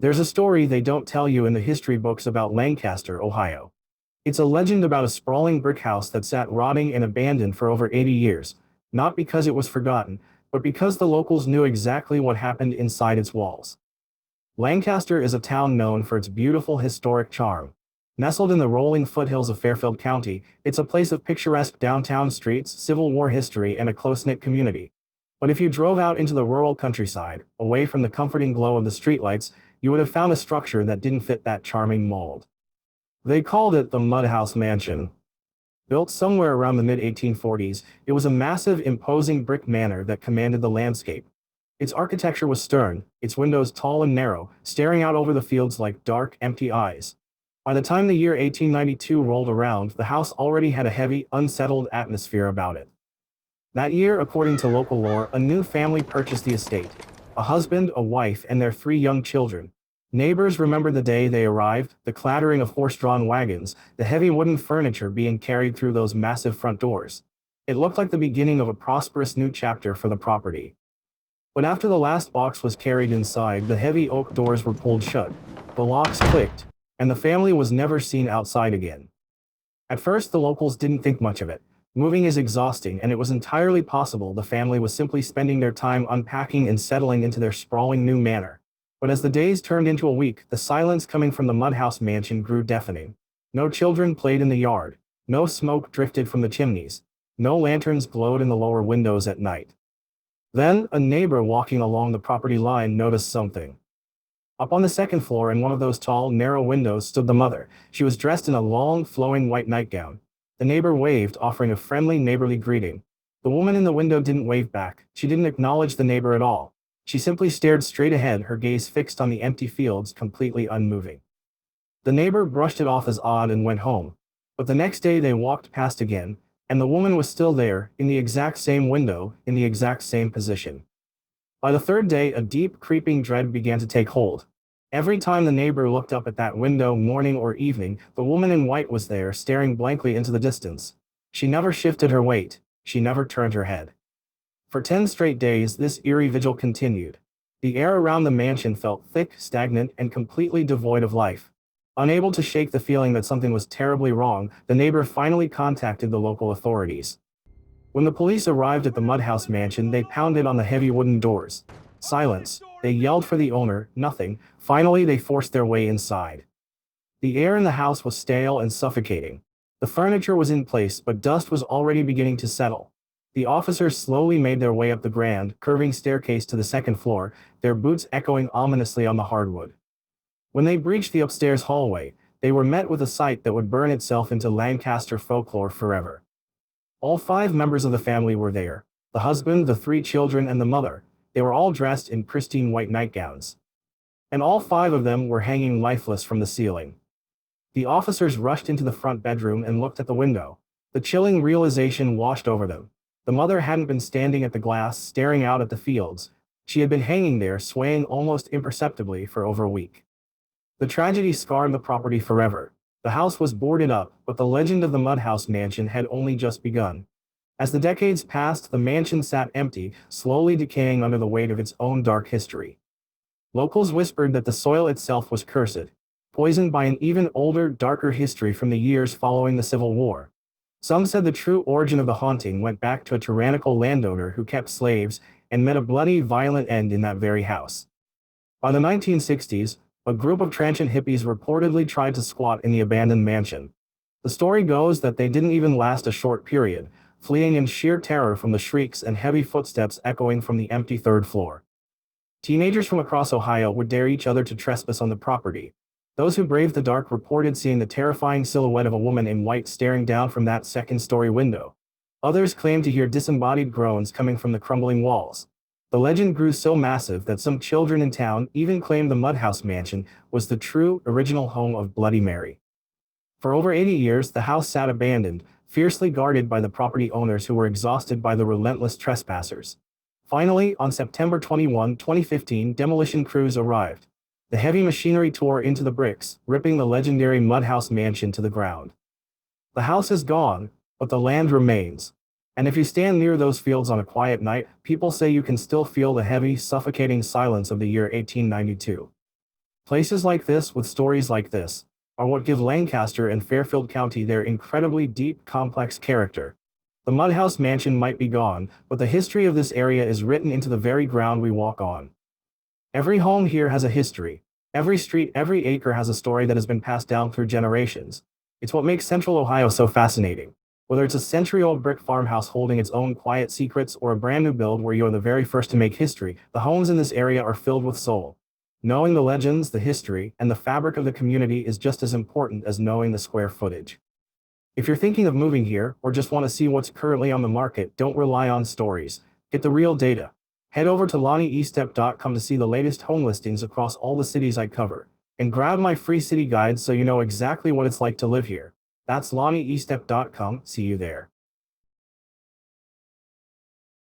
There's a story they don't tell you in the history books about Lancaster, Ohio. It's a legend about a sprawling brick house that sat rotting and abandoned for over 80 years, not because it was forgotten, but because the locals knew exactly what happened inside its walls. Lancaster is a town known for its beautiful historic charm. Nestled in the rolling foothills of Fairfield County, it's a place of picturesque downtown streets, Civil War history, and a close-knit community. But if you drove out into the rural countryside, away from the comforting glow of the streetlights, you would have found a structure that didn't fit that charming mold. They called it the Mudhouse Mansion. Built somewhere around the mid-1840s, it was a massive, imposing brick manor that commanded the landscape. Its architecture was stern, its windows tall and narrow, staring out over the fields like dark, empty eyes. By the time the year 1892 rolled around, the house already had a heavy, unsettled atmosphere about it. That year, according to local lore, a new family purchased the estate. A husband, a wife, and their 3 young children. Neighbors remember the day they arrived, the clattering of horse-drawn wagons, the heavy wooden furniture being carried through those massive front doors. It looked like the beginning of a prosperous new chapter for the property. But after the last box was carried inside, the heavy oak doors were pulled shut, the locks clicked, and the family was never seen outside again. At first, the locals didn't think much of it. Moving is exhausting, and it was entirely possible the family was simply spending their time unpacking and settling into their sprawling new manor. But as the days turned into a week, the silence coming from the Mudhouse mansion grew deafening. No children played in the yard. No smoke drifted from the chimneys. No lanterns glowed in the lower windows at night. Then, a neighbor walking along the property line noticed something. Up on the second floor in one of those tall, narrow windows stood the mother. She was dressed in a long, flowing white nightgown. The neighbor waved, offering a friendly, neighborly greeting. The woman in the window didn't wave back. She didn't acknowledge the neighbor at all. She simply stared straight ahead, her gaze fixed on the empty fields, completely unmoving. The neighbor brushed it off as odd and went home. But the next day they walked past again, and the woman was still there, in the exact same window, in the exact same position. By the third day, a deep, creeping dread began to take hold. Every time the neighbor looked up at that window, morning or evening, the woman in white was there, staring blankly into the distance. She never shifted her weight. She never turned her head. For 10 straight days, this eerie vigil continued. The air around the mansion felt thick, stagnant, and completely devoid of life. Unable to shake the feeling that something was terribly wrong, the neighbor finally contacted the local authorities. When the police arrived at the Mudhouse mansion, they pounded on the heavy wooden doors. Silence. They yelled for the owner, nothing. Finally, they forced their way inside. The air in the house was stale and suffocating. The furniture was in place, but dust was already beginning to settle. The officers slowly made their way up the grand, curving staircase to the second floor, their boots echoing ominously on the hardwood. When they breached the upstairs hallway, they were met with a sight that would burn itself into Lancaster folklore forever. All 5 members of the family were there: the husband, the 3 children, and the mother. They were all dressed in pristine white nightgowns. And all 5 of them were hanging lifeless from the ceiling. The officers rushed into the front bedroom and looked at the window. The chilling realization washed over them. The mother hadn't been standing at the glass, staring out at the fields. She had been hanging there, swaying almost imperceptibly for over a week. The tragedy scarred the property forever. The house was boarded up, but the legend of the Mudhouse mansion had only just begun. As the decades passed, the mansion sat empty, slowly decaying under the weight of its own dark history. Locals whispered that the soil itself was cursed, poisoned by an even older, darker history from the years following the Civil War. Some said the true origin of the haunting went back to a tyrannical landowner who kept slaves and met a bloody, violent end in that very house. By the 1960s, a group of transient hippies reportedly tried to squat in the abandoned mansion. The story goes that they didn't even last a short period, fleeing in sheer terror from the shrieks and heavy footsteps echoing from the empty third floor. Teenagers from across Ohio would dare each other to trespass on the property. Those who braved the dark reported seeing the terrifying silhouette of a woman in white staring down from that second-story window. Others claimed to hear disembodied groans coming from the crumbling walls. The legend grew so massive that some children in town even claimed the Mudhouse mansion was the true, original home of Bloody Mary. For over 80 years, the house sat abandoned, fiercely guarded by the property owners who were exhausted by the relentless trespassers. Finally, on September 21, 2015, demolition crews arrived. The heavy machinery tore into the bricks, ripping the legendary Mudhouse mansion to the ground. The house is gone, but the land remains. And if you stand near those fields on a quiet night, people say you can still feel the heavy, suffocating silence of the year 1892. Places like this with stories like this are what give Lancaster and Fairfield County their incredibly deep, complex character. The Mudhouse mansion might be gone, but the history of this area is written into the very ground we walk on. Every home here has a history. Every street, every acre has a story that has been passed down through generations. It's what makes Central Ohio so fascinating. Whether it's a century-old brick farmhouse holding its own quiet secrets or a brand new build where you are the very first to make history, the homes in this area are filled with soul. Knowing the legends, the history, and the fabric of the community is just as important as knowing the square footage. If you're thinking of moving here or just want to see what's currently on the market, don't rely on stories. Get the real data. Head over to LonnieEstep.com to see the latest home listings across all the cities I cover. And grab my free city guide so you know exactly what it's like to live here. That's LonnieEstep.com. See you there.